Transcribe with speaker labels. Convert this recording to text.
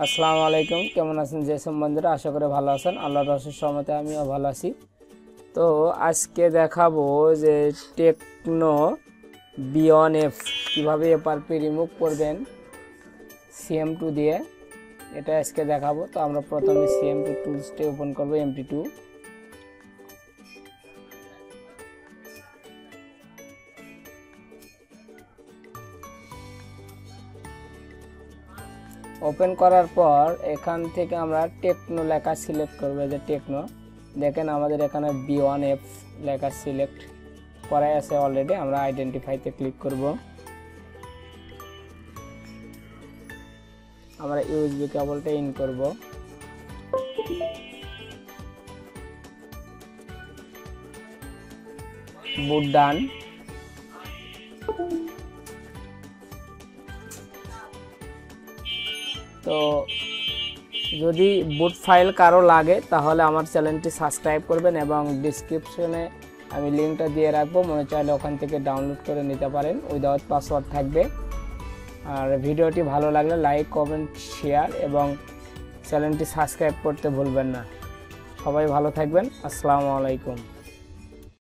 Speaker 1: আসসালামু আলাইকুম, কেমন আছেন যেসব বন্ধুরা? আশা করি ভালো আছেন। আল্লাহর রহমতে সহমতে আমিও ভালো আছি। তো আজকে দেখাবো যে টেকনো B1F কীভাবে এফআরপি রিমুভ করবেন CM2 দিয়ে, এটা আজকে দেখাবো। তো আমরা প্রথমে CM2 টুলসটি ওপেন করবো, MT2। ওপেন করার পর এখান থেকে আমরা টেকনো লেখা সিলেক্ট করবো, যে টেকনো। দেখেন আমাদের এখানে B1F লেখা সিলেক্ট করাই আছে অলরেডি। আমরা আইডেন্টিফাইতে ক্লিক করব। আমরা USB কেবলটা ইন করব। বুট ডান। তো যদি বুট ফাইল কারো লাগে তাহলে আমার চ্যানেলটি সাবস্ক্রাইব করবেন এবং ডিসক্রিপশনে আমি লিঙ্কটা দিয়ে রাখবো, মনে চাইলে ওখান থেকে ডাউনলোড করে নিতে পারেন। উইদাউট পাসওয়ার্ড থাকবে। আর ভিডিওটি ভালো লাগলে লাইক, কমেন্ট, শেয়ার এবং চ্যানেলটি সাবস্ক্রাইব করতে ভুলবেন না। সবাই ভালো থাকবেন। আসসালামু আলাইকুম।